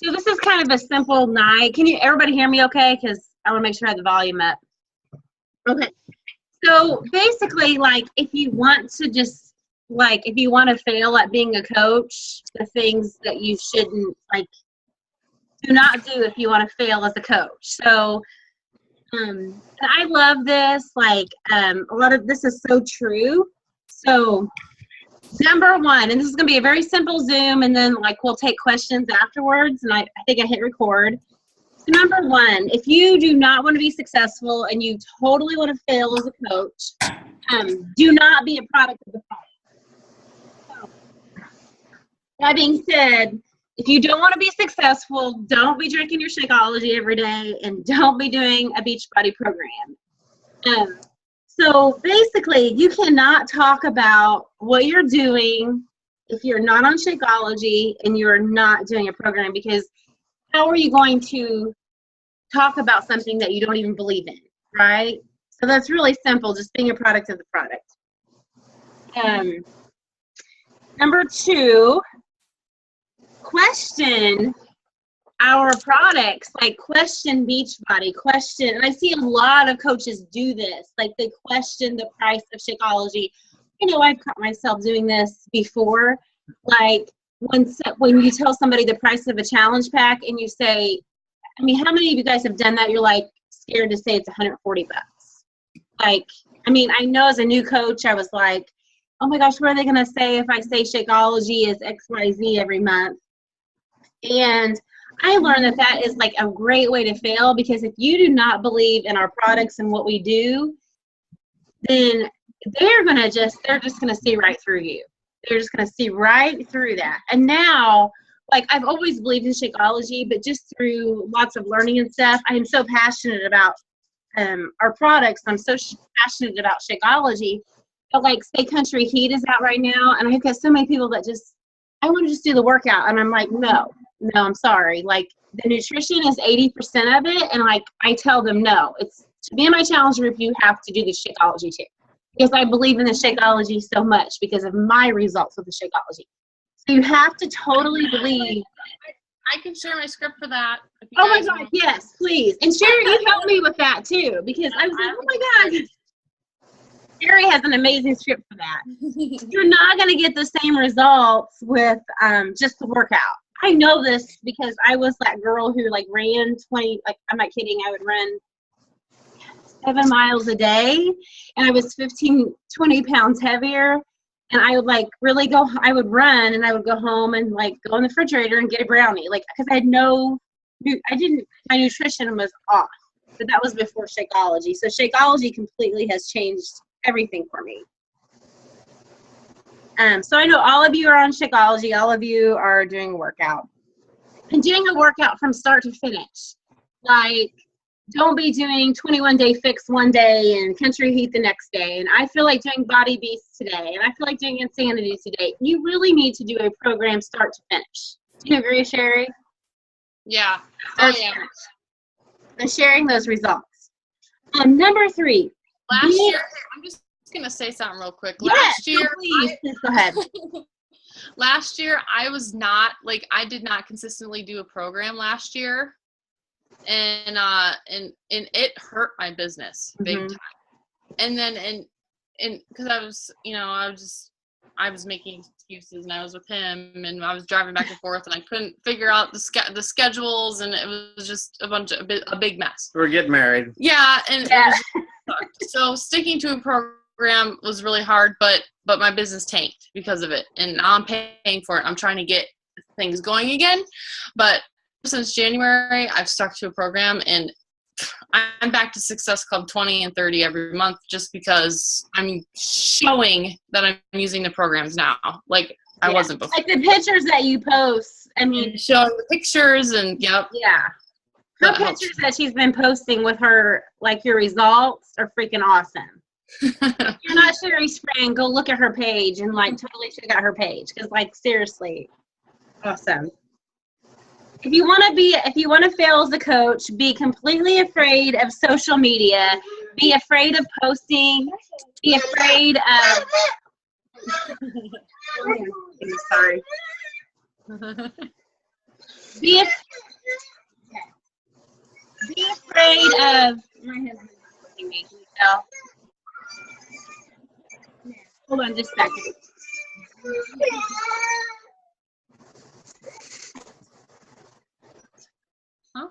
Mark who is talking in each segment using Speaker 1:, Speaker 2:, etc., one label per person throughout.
Speaker 1: So this is kind of a simple night. Can you everybody hear me okay? Because I want to make sure I have the volume up. Okay. So basically, like, if you want to just, like, if you want to fail at being a coach, the things that you shouldn't, like, do not do if you want to fail as a coach. So, and I love this. Like, a lot of this is so true. So, number one, and this is going to be a very simple Zoom, and then, like, we'll take questions afterwards, and I think I hit record. So number one, if you do not want to be successful and you totally want to fail as a coach, do not be a product of the product. So, that being said, if you don't want to be successful, don't be drinking your Shakeology every day, and don't be doing a Beachbody program. So basically, you cannot talk about what you're doing if you're not on Shakeology and you're not doing a program, because how are you going to talk about something that you don't even believe in, right? So that's really simple, just being a product of the product. Number two, question our products, like question Beachbody, question, and I see a lot of coaches do this, like they question the price of Shakeology. You know, I've caught myself doing this before, like when you tell somebody the price of a challenge pack and you say, I mean, how many of you guys have done that? You're like scared to say it's $140. Like, I mean, I know as a new coach, I was like, oh my gosh, what are they going to say if I say Shakeology is XYZ every month? And I learned that that is like a great way to fail, because if you do not believe in our products and what we do, then they're just going to see right through you. They're just going to see right through that. And now, like, I've always believed in Shakeology, but just through lots of learning and stuff, I am so passionate about our products. I'm so passionate about Shakeology. But like, Stay Country Heat is out right now, and I've got so many people that just, I want to just do the workout. And I'm like, no, I'm sorry. Like, the nutrition is 80% of it. And like, I tell them, no, it's to be in my challenge group, you have to do the Shakeology too. Because I believe in the Shakeology so much because of my results with the Shakeology. So you have to totally believe.
Speaker 2: I can share my script for that.
Speaker 1: Oh my God, yes, please. And Sherry, you helped me with that too, because I was like, oh my God. Sherry has an amazing script for that. You're not going to get the same results with just the workout. I know this because I was that girl who like ran 20, like, I'm not kidding, I would run 7 miles a day, and I was 15, 20 pounds heavier. And I would like really I would run and I would go home and like go in the refrigerator and get a brownie. Like, because my nutrition was off, but that was before Shakeology. So Shakeology completely has changed everything for me. So I know all of you are on Shakeology. All of you are doing a workout. And doing a workout from start to finish. Like, don't be doing 21-day fix one day and Country Heat the next day. And I feel like doing Body Beast today. And I feel like doing Insanity today. You really need to do a program start to finish. Do you agree, Sherry?
Speaker 2: Yeah.
Speaker 1: And sharing those results. Number 3.
Speaker 2: Last year, I'm just going to say something real quick.
Speaker 1: Please go ahead.
Speaker 2: Last year, I did not consistently do a program last year. And it hurt my business big time. And then, and because I was making excuses, and I was with him, and I was driving back and forth, and I couldn't figure out the schedules, and it was just a big mess.
Speaker 3: We're getting married.
Speaker 2: Yeah. And it was so sticking to a program was really hard, but my business tanked because of it. And now I'm paying for it. I'm trying to get things going again. But since January, I've stuck to a program, and I'm back to Success Club 20 and 30 every month, just because I'm showing that I'm using the programs now. Like, I wasn't before.
Speaker 1: Like the pictures that you post, I mean.
Speaker 2: Showing the pictures and, yep.
Speaker 1: Yeah. Her pictures that she's been posting with her, like, your results are freaking awesome. If you're not Sherry's friend, go look at her page and, like, totally check out her page. Because, like, seriously, awesome. If you want to fail as a coach, be completely afraid of social media. Be afraid of posting. Be afraid of. Sorry. Be afraid of my husband's looking me. Can you tell? Hold on just a second.
Speaker 2: Huh?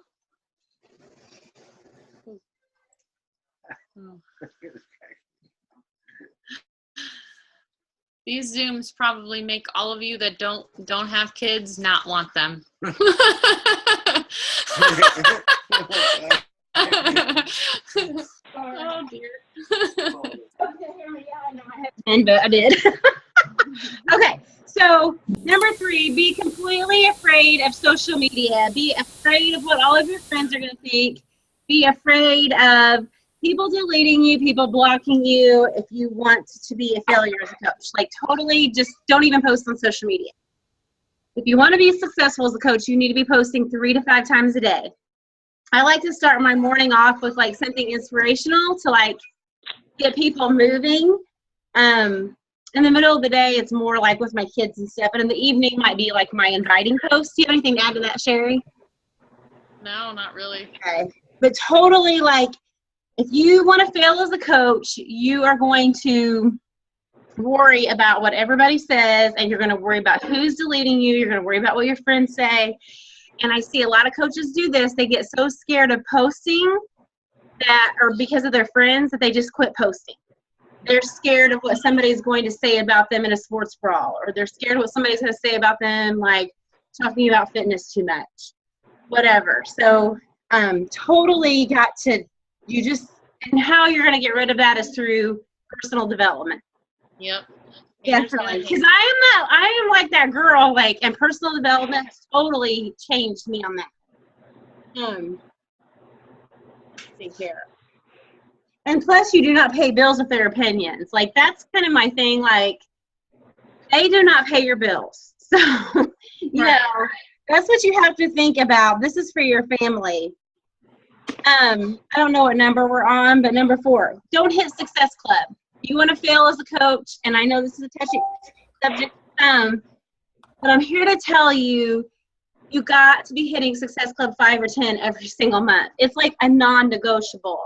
Speaker 2: Oh. These Zooms probably make all of you that don't have kids not want them. Oh dear.
Speaker 1: But I did. Okay, so number 3, be completely afraid of social media. Be afraid of what all of your friends are going to think. Be afraid of people deleting you, people blocking you if you want to be a failure as a coach. Like, totally just don't even post on social media. If you want to be successful as a coach, you need to be posting 3 to 5 times a day. I like to start my morning off with like something inspirational to like get people moving. In the middle of the day, it's more like with my kids and stuff. And in the evening might be like my inviting post. Do you have anything to add to that, Sherry?
Speaker 2: No, not really.
Speaker 1: Okay. But totally, like, if you want to fail as a coach, you are going to worry about what everybody says, and you're going to worry about who's deleting you. You're going to worry about what your friends say. And I see a lot of coaches do this. They get so scared of posting that, or because of their friends, that they just quit posting. They're scared of what somebody's going to say about them in a sports brawl, or they're scared of what somebody's going to say about them, like talking about fitness too much, whatever. So totally got to, and how you're going to get rid of that is through personal development.
Speaker 2: Yep.
Speaker 1: Definitely. Because I am like that girl, like, and personal development totally changed me on that. Take care. And plus, you do not pay bills with their opinions. Like, that's kind of my thing. Like, they do not pay your bills. So, you know, that's what you have to think about. This is for your family. I don't know what number we're on, but number 4, don't hit Success Club. You want to fail as a coach, and I know this is a touchy subject, but I'm here to tell you, you got to be hitting Success Club 5 or 10 every single month. It's like a non-negotiable.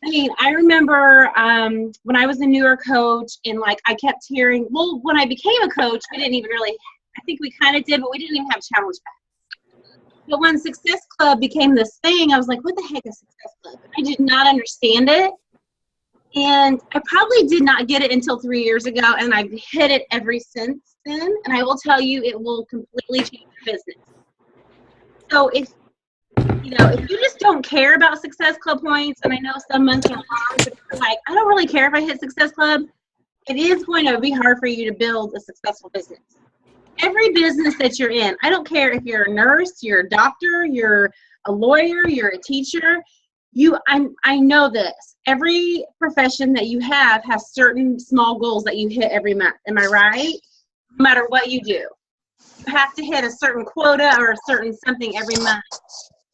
Speaker 1: I mean, I remember when I was a newer coach, and like I kept hearing, well, when I became a coach, we didn't even really, I think we kind of did, but we didn't even have challenge packs. But when Success Club became this thing, I was like, what the heck is Success Club? I did not understand it. And I probably did not get it until 3 years ago, and I've hit it ever since then. And I will tell you, it will completely change your business. So if you just don't care about Success Club points, and I know some months are hard, but you're like, I don't really care if I hit Success Club, it is going to be hard for you to build a successful business. Every business that you're in, I don't care if you're a nurse, you're a doctor, you're a lawyer, you're a teacher, I know this. Every profession that you have has certain small goals that you hit every month. Am I right? No matter what you do. You have to hit a certain quota or a certain something every month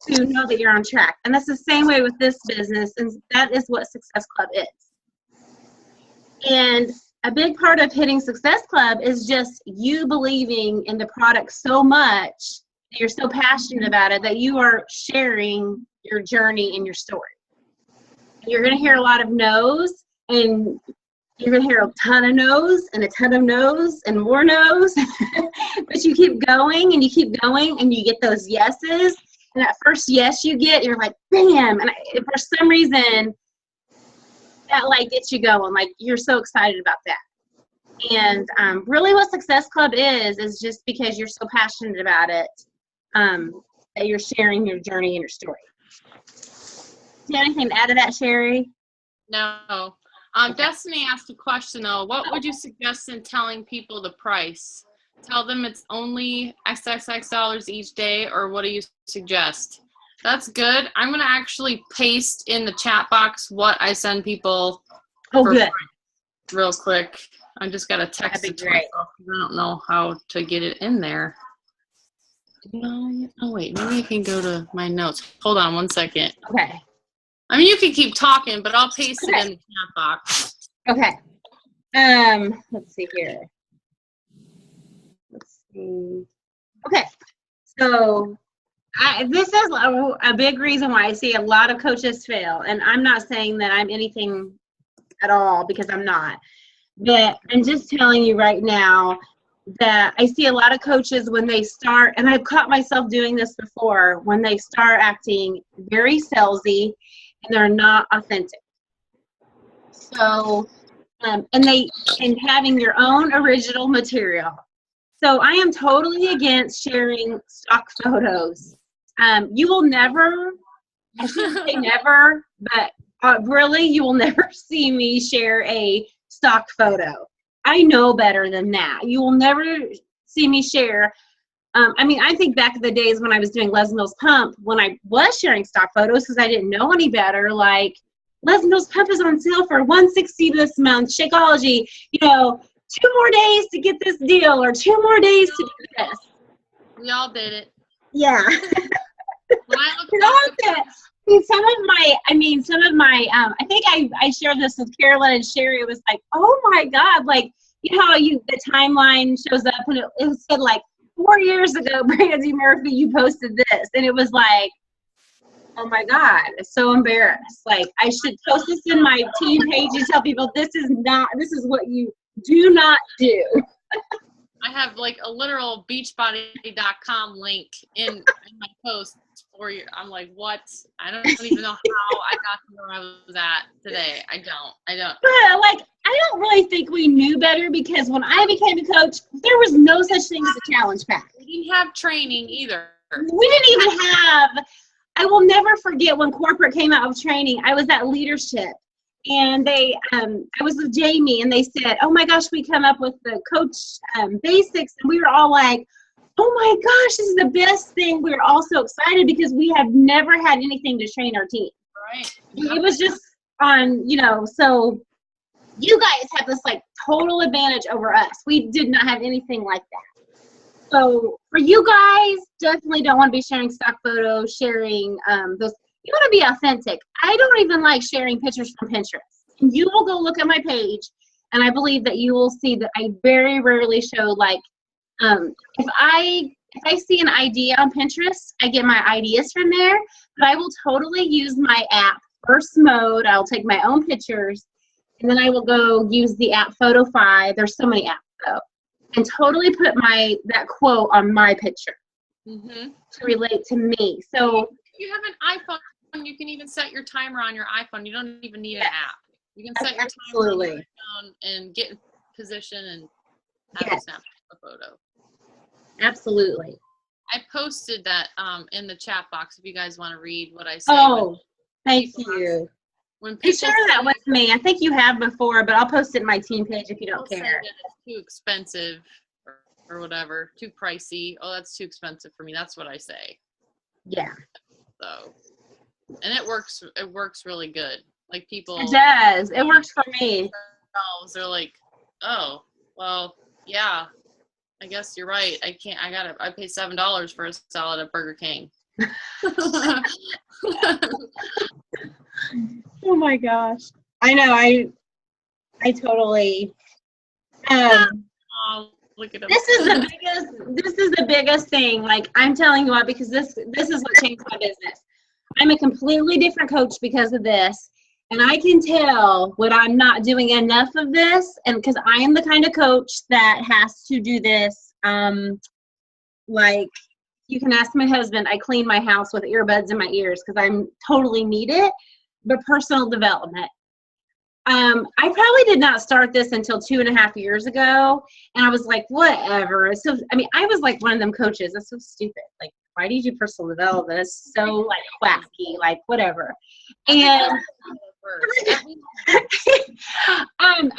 Speaker 1: to know that you're on track. And that's the same way with this business, and that is what Success Club is. And a big part of hitting Success Club is just you believing in the product so much, you're so passionate about it, that you are sharing your journey and your story. You're going to hear a lot of no's, and you're going to hear a ton of no's and a ton of no's and more no's. But you keep going and you keep going, and you get those yeses. And that first yes you get, you're like, bam. And for some reason, that like gets you going. Like, you're so excited about that. And really what Success Club is just because you're so passionate about it, that you're sharing your journey and your story. Do you have anything to add to that, Sherry?
Speaker 2: No. Destiny asked a question though. What would you suggest in telling people the price? Tell them it's only XXX dollars each day, or what do you suggest? That's good. I'm going to actually paste in the chat box what I send people.
Speaker 1: Oh, good.
Speaker 2: Real quick. I just got to text it to myself. I don't know how to get it in there. Oh, wait. Maybe I can go to my notes. Hold on 1 second.
Speaker 1: Okay.
Speaker 2: I mean, you can keep talking, but I'll paste it in the chat box.
Speaker 1: Okay. Let's see here. Let's see. Okay. So This is a big reason why I see a lot of coaches fail. And I'm not saying that I'm anything at all, because I'm not. But I'm just telling you right now that I see a lot of coaches when they start, and I've caught myself doing this before, when they start acting very salesy and they're not authentic. So, and having your own original material. So I am totally against sharing stock photos. You will never, I shouldn't say never, but really, you will never see me share a stock photo. I know better than that. You will never see me share. I think back in the days when I was doing Les Mills Pump, when I was sharing stock photos because I didn't know any better, like, Les Mills Pump is on sale for $160 this month, Shakeology, 2 more days to get this deal, or 2 more days to do this.
Speaker 2: We all did it.
Speaker 1: Yeah.
Speaker 2: When I look back,
Speaker 1: some of my, I think I shared this with Carolyn and Sherry. It was like, oh my God, like, how the timeline shows up and it said like 4 years ago, Brandy Murphy, you posted this. And it was like, oh my God, so embarrassed. Like, I should post this in my team page and tell people this is what you do not do.
Speaker 2: I have like a literal beachbody.com link in my post for you. I'm like, what? I don't even know how I got to where I was at today. I don't.
Speaker 1: But like, I don't really think we knew better, because when I became a coach, there was no such thing as a challenge pack.
Speaker 2: We didn't have training either.
Speaker 1: We didn't even have, I will never forget when corporate came out of training. I was at leadership, and I was with Jamie, and they said, oh my gosh, we come up with the coach basics, and we were all like, oh my gosh, this is the best thing. We were all so excited because we have never had anything to train our team.
Speaker 2: Right.
Speaker 1: It was just on, so you guys have this like total advantage over us. We did not have anything like that. So for you guys, definitely don't want to be sharing stock photos, sharing those. You want to be authentic. I don't even like sharing pictures from Pinterest. You will go look at my page, and I believe that you will see that I very rarely show, like, if I see an idea on Pinterest, I get my ideas from there, but I will totally use my app First Mode. I'll take my own pictures, and then I will go use the app Photo5. There's so many apps though, and totally put that quote on my picture to relate to me. So
Speaker 2: if you have an iPhone, you can even set your timer on your iPhone. You don't even need an app. You can set your timer on your phone and get in position and have a snap a photo.
Speaker 1: Absolutely.
Speaker 2: I posted that in the chat box if you guys want to read what I say.
Speaker 1: Oh, thank you. You share that with me. I think you have before, but I'll post it in my team page if you don't care.
Speaker 2: It's too expensive or whatever, too pricey. Oh, that's too expensive for me. That's what I say.
Speaker 1: Yeah.
Speaker 2: So, and it works really good. Like, people.
Speaker 1: It does. It works for me.
Speaker 2: They're like, oh, well, yeah, I guess you're right. I pay $7 for a salad at Burger King.
Speaker 1: Oh my gosh. I know. I totally.
Speaker 2: Oh, look at him.
Speaker 1: This is the biggest thing. Like, I'm telling you what, because this is what changed my business. I'm a completely different coach because of this. And I can tell when I'm not doing enough of this, and because I am the kind of coach that has to do this. Like, you can ask my husband, I clean my house with earbuds in my ears because I totally need it. But personal development. I probably did not start this until 2.5 years ago. And I was like, whatever. So, I was like one of them coaches. That's so stupid. Like, why do you do personal development? It's so like wacky, like whatever. And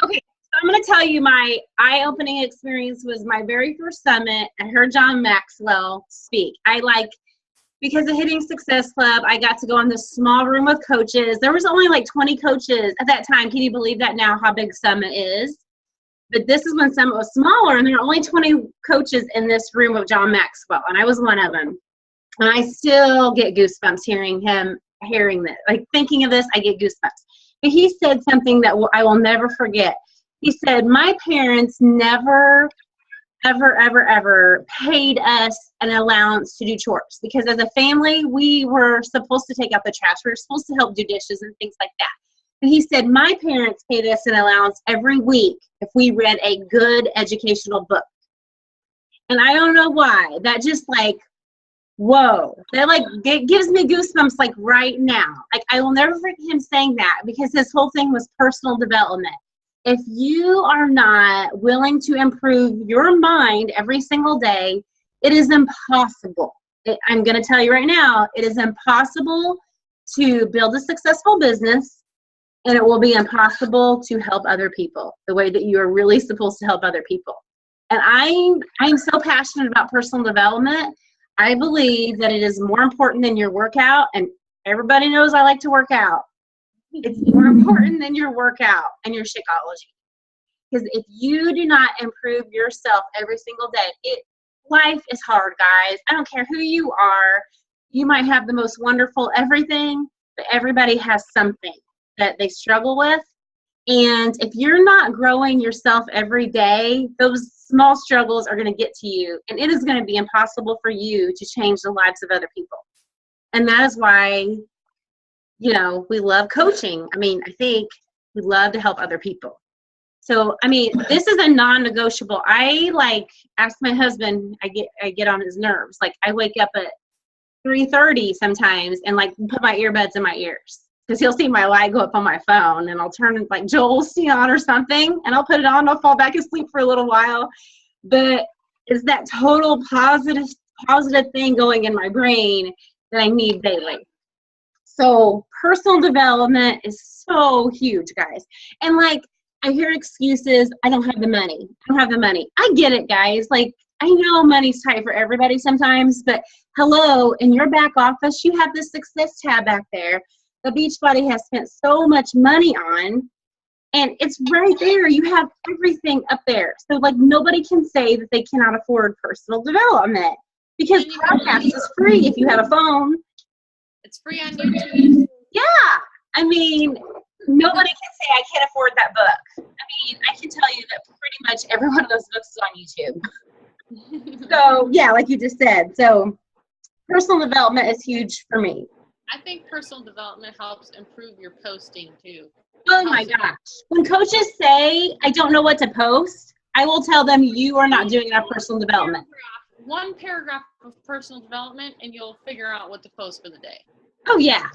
Speaker 1: okay, so I'm going to tell you my eye-opening experience was my very first summit. I heard John Maxwell speak. Because of Hitting Success Club, I got to go in this small room with coaches. There was only like 20 coaches at that time. Can you believe that now, how big Summit is? But this is when Summit was smaller, and there were only 20 coaches in this room with John Maxwell, and I was one of them. And I still get goosebumps hearing this. Like, thinking of this, I get goosebumps. But he said something that I will never forget. He said, my parents never ever paid us an allowance to do chores, because as a family, we were supposed to take out the trash. We were supposed to help do dishes and things like that. And he said, my parents paid us an allowance every week if we read a good educational book. And I don't know why. That just like, whoa. That like gives me goosebumps like right now. Like I will never forget him saying that, because his whole thing was personal development. If you are not willing to improve your mind every single day, it is impossible. I'm going to tell you right now, it is impossible to build a successful business. And it will be impossible to help other people the way that you are really supposed to help other people. And I'm so passionate about personal development. I believe that it is more important than your workout. And everybody knows I like to work out. It's more important than your workout and your Shakeology. Because if you do not improve yourself every single day, life is hard, guys. I don't care who you are. You might have the most wonderful everything, but everybody has something that they struggle with. And if you're not growing yourself every day, those small struggles are going to get to you, and it is going to be impossible for you to change the lives of other people. And that is why, you know, we love coaching. I mean, I think we love to help other people. So, I mean, this is a non-negotiable. I like ask my husband, I get on his nerves. Like I wake up at 3:30 sometimes and like put my earbuds in my ears, because he'll see my light go up on my phone, and I'll turn like Joel Osteen on or something, and I'll put it on, I'll fall back asleep for a little while. But it's that total positive thing going in my brain that I need daily. So personal development is so huge, guys. And like, I hear excuses, I don't have the money. I get it, guys. Like, I know money's tight for everybody sometimes, but hello, in your back office, you have this success tab back there that Beachbody has spent so much money on, and it's right there. You have everything up there. So like, nobody can say that they cannot afford personal development, because podcast is free if you have a phone.
Speaker 2: It's free on YouTube.
Speaker 1: Yeah. I mean, nobody can say I can't afford that book. I mean, I can tell you that pretty much every one of those books is on YouTube. So yeah, like you just said. So personal development is huge for me.
Speaker 2: I think personal development helps improve your posting too.
Speaker 1: Oh my gosh. When coaches say, I don't know what to post, I will tell them you are not doing enough personal development.
Speaker 2: One paragraph of personal development and you'll figure out what to post for the day.
Speaker 1: Oh yeah.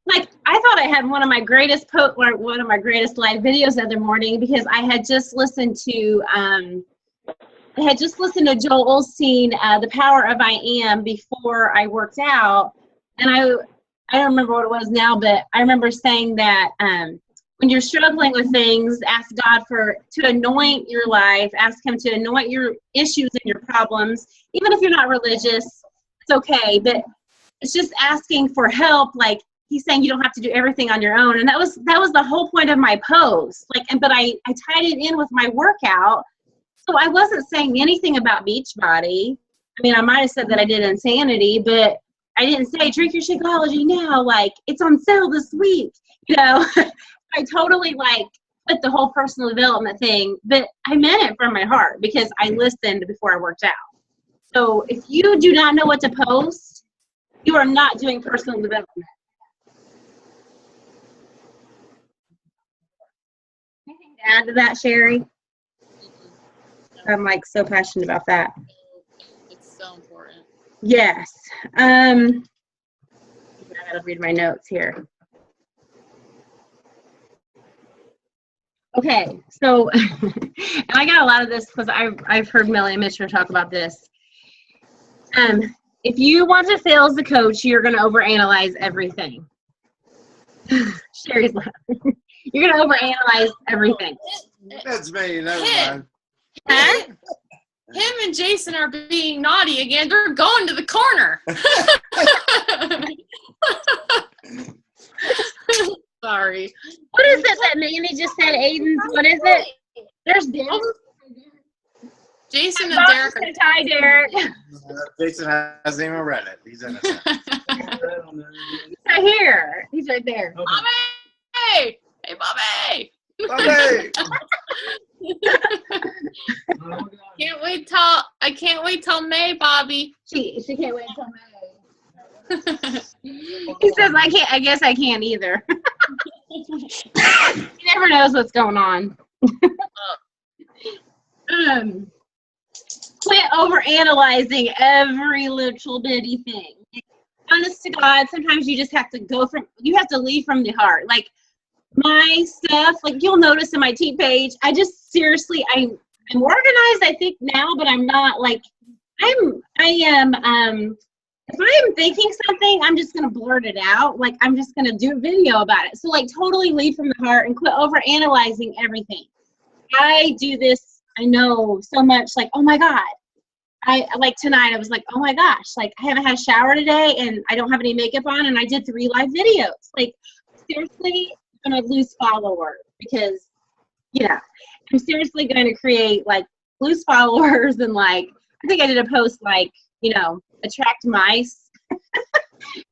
Speaker 1: Like I thought I had one of my greatest live videos the other morning, because I had just listened to Joel Osteen, The Power of I Am, before I worked out. And I don't remember what it was now, but I remember saying that when you're struggling with things, ask God to anoint your life, ask him to anoint your issues and your problems. Even if you're not religious, it's okay, but it's just asking for help. Like he's saying, you don't have to do everything on your own. And that was the whole point of my post. But I tied it in with my workout. So I wasn't saying anything about Beachbody. I mean, I might have said that I did Insanity, but I didn't say drink your Shakeology now, like it's on sale this week. You know, I totally like put the whole personal development thing, but I meant it from my heart because I listened before I worked out. So if you do not know what to post, you are not doing personal development. Anything to add to that, Sherry? I'm like so passionate about that.
Speaker 2: It's so important.
Speaker 1: Yes. I gotta read my notes here. Okay, so and I got a lot of this because I've heard Melly and Mitchell talk about this. If you want to fail as a coach, you're going to overanalyze everything. Sherry's laughing. You're going to overanalyze everything.
Speaker 3: That's me. Never mind.
Speaker 1: Huh?
Speaker 2: Him and Jason are being naughty again. They're going to the corner. Sorry.
Speaker 1: What is it that Manny just said, Aiden's? What is it? There's Derek.
Speaker 2: Jason and Derek.
Speaker 1: Hi, Derek.
Speaker 3: Jason hasn't even read it. He's innocent.
Speaker 1: He's right here. He's right there.
Speaker 3: Okay.
Speaker 2: Bobby! Hey, Bobby!
Speaker 3: Bobby!
Speaker 2: I can't wait till May, Bobby.
Speaker 1: She can't wait until May. He says I guess I can't either. He never knows what's going on. Quit overanalyzing every little bitty thing. Honest to God, sometimes you just have to leave from the heart. Like my stuff, like you'll notice in my T page, I just seriously, I'm organized, I think now, but I'm not like, if I'm thinking something, I'm just going to blurt it out. Like I'm just going to do a video about it. So like totally leave from the heart and quit overanalyzing everything. I do this, I know so much, like, oh my God. Like tonight, I was like, oh my gosh, like I haven't had a shower today and I don't have any makeup on and I did 3 live videos. Like seriously, I'm going to lose followers because, I'm seriously going to create like lose followers and like, I think I did a post like, attract mice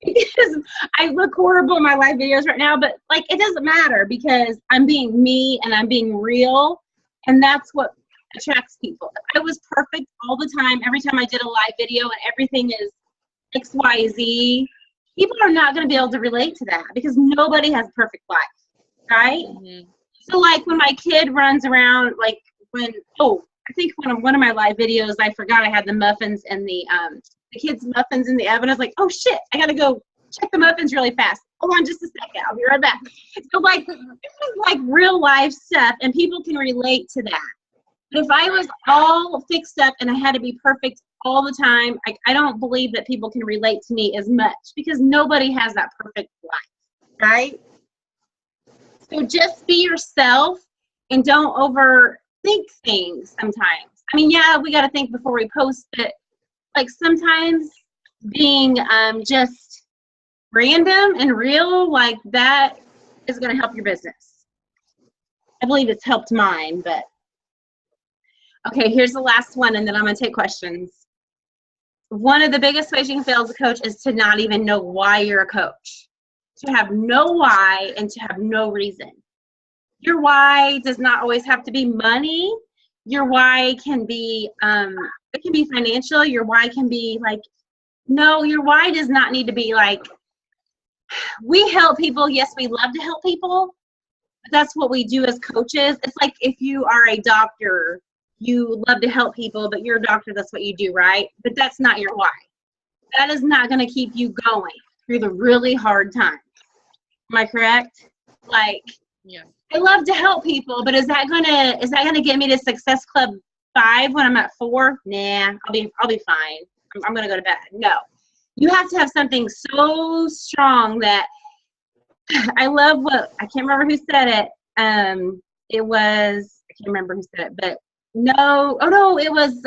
Speaker 1: because I look horrible in my live videos right now, but like it doesn't matter because I'm being me and I'm being real, and that's what attracts people. If I was perfect all the time, every time I did a live video and everything is XYZ, people are not going to be able to relate to that because nobody has a perfect life, right? Mm-hmm. So like when my kid runs around, like I think when one of my live videos, I forgot I had the muffins and the kids' muffins in the oven. I was like, oh shit, I gotta go check the muffins really fast. Hold on just a second, I'll be right back. So like, this is like real life stuff and people can relate to that. But if I was all fixed up and I had to be perfect all the time, I don't believe that people can relate to me as much because nobody has that perfect life, right? So just be yourself and don't overthink things sometimes. I mean, yeah, we got to think before we post, but like sometimes being just random and real, like that is going to help your business. I believe it's helped mine, but okay, here's the last one, and then I'm going to take questions. One of the biggest ways you can fail as a coach is to not even know why you're a coach. To have no why and to have no reason. Your why does not always have to be money. Your why can be, it can be financial. Your why can be like, no, your why does not need to be like, we help people. Yes, we love to help people. But that's what we do as coaches. It's like if you are a doctor, you love to help people, but you're a doctor, that's what you do, right? But that's not your why. That is not going to keep you going through the really hard times. Am I correct? Like, yeah. I love to help people, but is that gonna get me to Success Club 5 when I'm at 4? Nah, I'll be fine. I'm gonna go to bed. No, you have to have something so strong that I love what I can't remember who said it. It was I can't remember who said it, but it was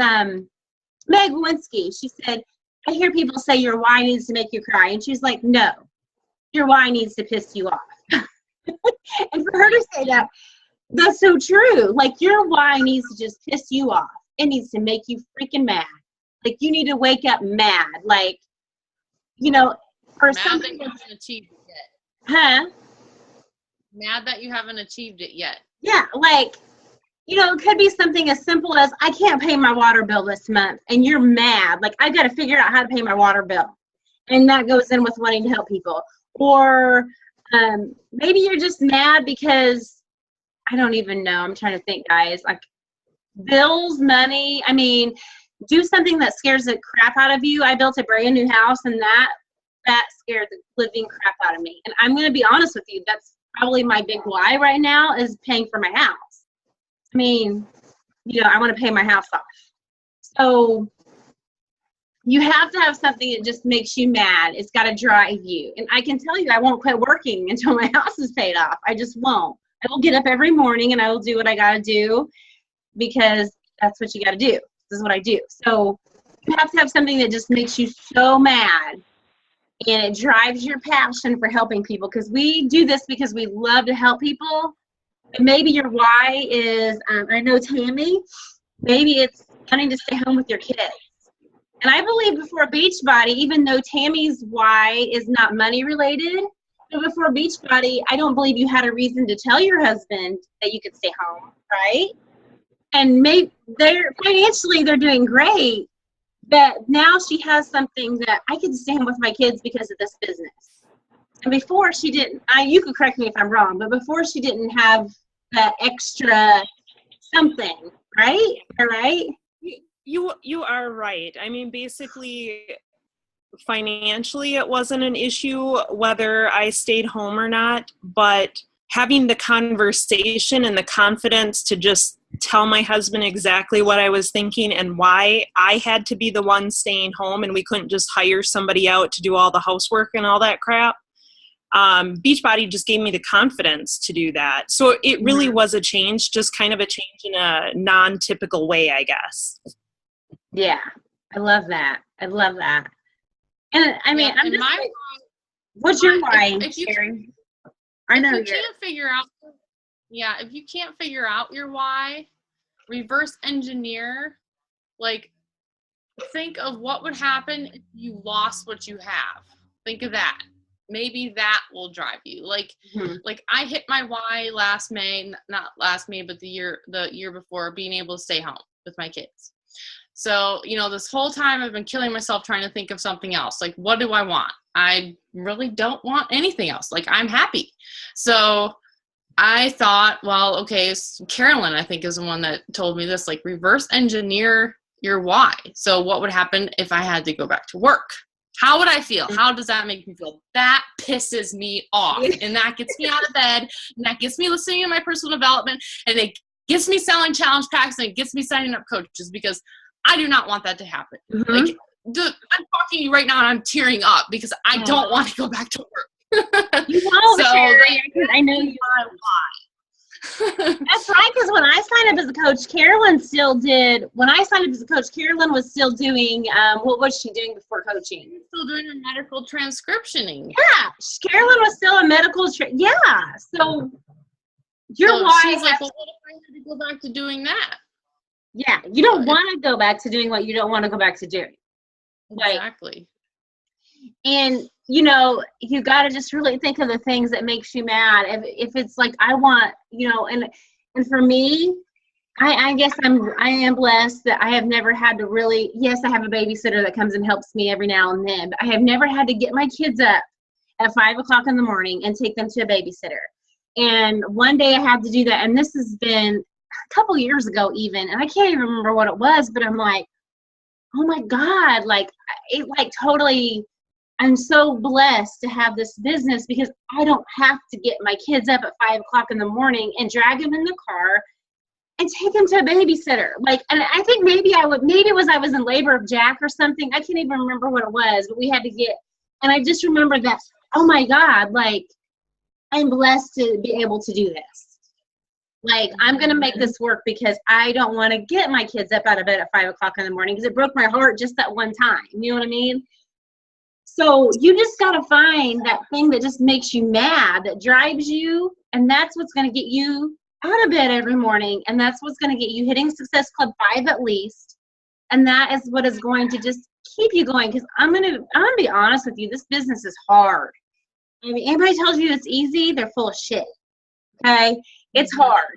Speaker 1: Meg Lewinsky. She said, I hear people say your why needs to make you cry, and she's like, no. Your why needs to piss you off. And for her to say that, that's so true. Like your why needs to just piss you off. It needs to make you freaking mad. Like you need to wake up mad. Like, or something. Mad that you haven't achieved it yet. Huh?
Speaker 2: Mad that you haven't achieved it yet.
Speaker 1: Yeah, like, it could be something as simple as I can't pay my water bill this month and you're mad. Like I got to figure out how to pay my water bill. And that goes in with wanting to help people. Or maybe you're just mad because I don't even know. I'm trying to think, guys. Like bills, money. I mean, do something that scares the crap out of you. I built a brand new house, and that scared the living crap out of me. And I'm going to be honest with you. That's probably my big why right now is paying for my house. I mean, I want to pay my house off. So you have to have something that just makes you mad. It's got to drive you. And I can tell you, I won't quit working until my house is paid off. I just won't. I will get up every morning and I will do what I got to do because that's what you got to do. This is what I do. So you have to have something that just makes you so mad and it drives your passion for helping people, because we do this because we love to help people. And maybe your why is, I know Tammy, maybe it's wanting to stay home with your kids. And I believe before Beachbody, even though Tammy's why is not money related, but before Beachbody, I don't believe you had a reason to tell your husband that you could stay home, right? and maybe they're financially they're doing great, but now she has something that I can stand with my kids because of this business. And before she didn't, you could correct me if I'm wrong, but before she didn't have that extra something, right? All right.
Speaker 4: You are right. I mean, basically, financially, it wasn't an issue whether I stayed home or not, but having the conversation and the confidence to just tell my husband exactly what I was thinking and why I had to be the one staying home and we couldn't just hire somebody out to do all the housework and all that crap. Beachbody just gave me the confidence to do that. So it really was a change, just kind of a change in a non-typical way, I guess.
Speaker 1: Yeah, I love that. I love that. And I mean, I'm just like, what's your why, Sherry? I know
Speaker 2: if you can't figure out, if you can't figure out your why, reverse engineer, like, think of what would happen if you lost what you have. Think of that. Maybe that will drive you. Like I hit my why last May, not last May, but the year before, being able to stay home with my kids. So, this whole time I've been killing myself trying to think of something else. Like, what do I want? I really don't want anything else. Like, I'm happy. So I thought, well, okay, Carolyn, I think, is the one that told me this, like, reverse engineer your why. So what would happen if I had to go back to work? How would I feel? How does that make me feel? That pisses me off. And that gets me out of bed. And that gets me listening to my personal development. And it gets me selling challenge packs. And it gets me signing up coaches because I do not want that to happen. Like, I'm talking to you right now and I'm tearing up because I don't want to go back to work.
Speaker 1: You won't, Sherry, I know you why. That's right, because when I signed up as a coach, Carolyn still did. When I signed up as a coach, Carolyn was still doing, what was she doing before coaching?
Speaker 2: Still doing her medical transcriptioning.
Speaker 1: Yeah, Carolyn was still a medical, yeah. So your why.
Speaker 2: She's like, well, what if I had to go back to doing that?
Speaker 1: Yeah, you don't want to go back to doing what you don't want to go back to doing.
Speaker 2: Exactly.
Speaker 1: And, you got to just really think of the things that makes you mad. If it's like, I want, and for me, I guess I am blessed that I have never had to really, yes, I have a babysitter that comes and helps me every now and then, but I have never had to get my kids up at 5 o'clock in the morning and take them to a babysitter. And one day I had to do that. And this has been a couple years ago even, and I can't even remember what it was, but I'm like, oh my God, totally, I'm so blessed to have this business because I don't have to get my kids up at 5 o'clock in the morning and drag them in the car and take them to a babysitter. And I think maybe I was in labor of Jack or something. I can't even remember what it was, but we had to get, and I just remember that, oh my God, I'm blessed to be able to do this. I'm going to make this work because I don't want to get my kids up out of bed at 5 o'clock in the morning because it broke my heart just that one time. You know what I mean? So you just got to find that thing that just makes you mad, that drives you, and that's what's going to get you out of bed every morning, and that's what's going to get you hitting Success Club 5 at least, and that is what is going to just keep you going, because I'm gonna be honest with you, this business is hard. I mean, anybody tells you it's easy, they're full of shit, okay? It's hard.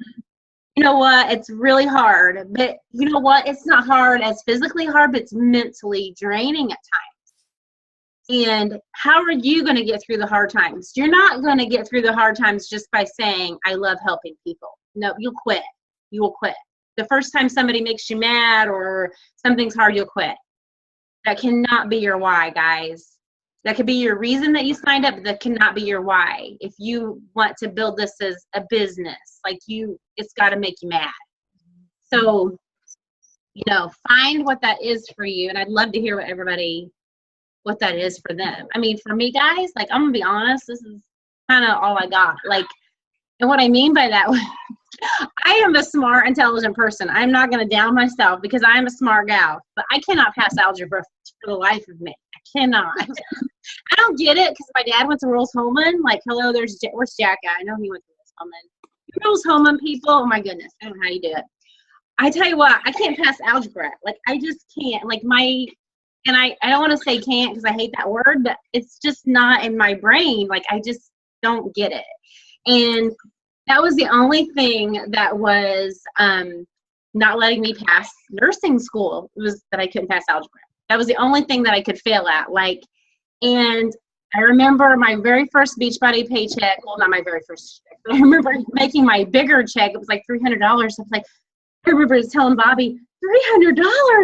Speaker 1: You know what? It's really hard, but you know what? It's not hard as physically hard, but it's mentally draining at times. And how are you going to get through the hard times? You're not going to get through the hard times just by saying, I love helping people. No, you'll quit. You will quit. The first time somebody makes you mad or something's hard, you'll quit. That cannot be your why, guys. That could be your reason that you signed up, but that cannot be your why. If you want to build this as a business, it's got to make you mad. So, find what that is for you. And I'd love to hear what that is for them. I mean, for me, guys, I'm going to be honest, this is kind of all I got. And what I mean by that, I am a smart, intelligent person. I'm not going to down myself because I'm a smart gal, but I cannot pass algebra for the life of me. I cannot. I don't get it because my dad went to Rose-Hulman. Hello, where's Jack at? I know he went to Rose-Hulman. Rose-Hulman people, oh my goodness, I don't know how you do it. I tell you what, I can't pass algebra. I just can't. And I don't want to say can't because I hate that word, but it's just not in my brain. I just don't get it. And that was the only thing that was not letting me pass nursing school. It was that I couldn't pass algebra. That was the only thing that I could fail at. Like, and I remember my very first Beachbody paycheck. Well, not my very first check, but I remember making my bigger check. It was like $300. I was like, I remember telling Bobby, $300.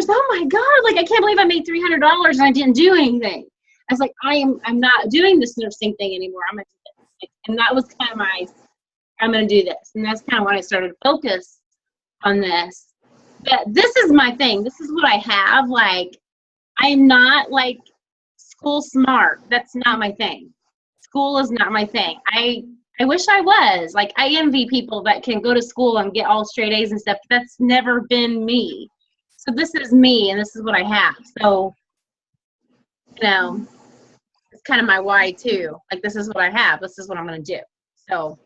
Speaker 1: Oh my God. Like, I can't believe I made $300 and I didn't do anything. I was like, I'm not doing this nursing thing anymore. I'm going to do this. And that was kind of I'm going to do this. And that's kind of when I started to focus on this. But this is my thing. This is what I have. Like, I'm not like school smart. That's not my thing. School is not my thing. I wish I was. Like, I envy people that can go to school and get all straight A's and stuff. That's never been me. So this is me, and this is what I have. So, you know, it's kind of my why, too. Like, this is what I have. This is what I'm going to do. So,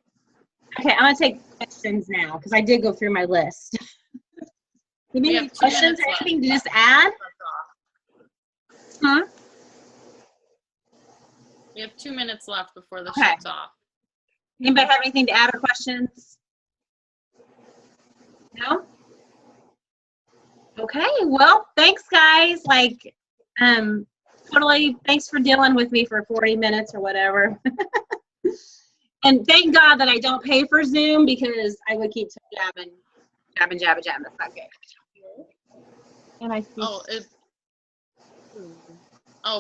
Speaker 1: okay, I'm going to take questions now because I did go through my list. You need any questions or anything to just add? Huh?
Speaker 2: We have 2 minutes left before the
Speaker 1: Okay.
Speaker 2: shut's off.
Speaker 1: Anybody have anything to add or questions? No? Okay, well, thanks guys. Like, totally, thanks for dealing with me for 40 minutes or whatever. And thank God that I don't pay for Zoom because I would keep jabbing. That's not good. And I see.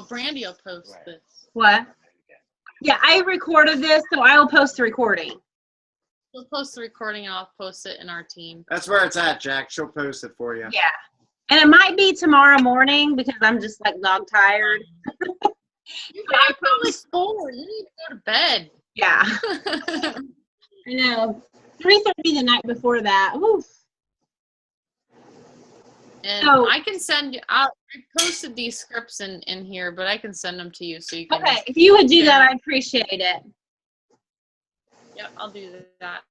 Speaker 2: Brandy will post this.
Speaker 1: What? Yeah, I recorded this, so I will post the recording.
Speaker 2: We'll post the recording and I'll post it in our team.
Speaker 3: That's where it's at, Jack. She'll post it for you.
Speaker 1: Yeah. And it might be tomorrow morning because I'm just like dog tired.
Speaker 2: You're probably bored. You need to go to bed.
Speaker 1: Yeah. I know. 3:30 the night before that. Oof.
Speaker 2: And
Speaker 1: So-
Speaker 2: I can send you, I posted these scripts in here, but I can send them to you so you can.
Speaker 1: Okay, if you would do that, I'd appreciate it.
Speaker 2: Yep, I'll do that.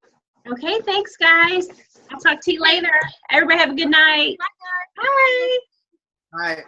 Speaker 1: Okay, thanks, guys. I'll talk to you later. Everybody have a good night. Bye.
Speaker 3: All right.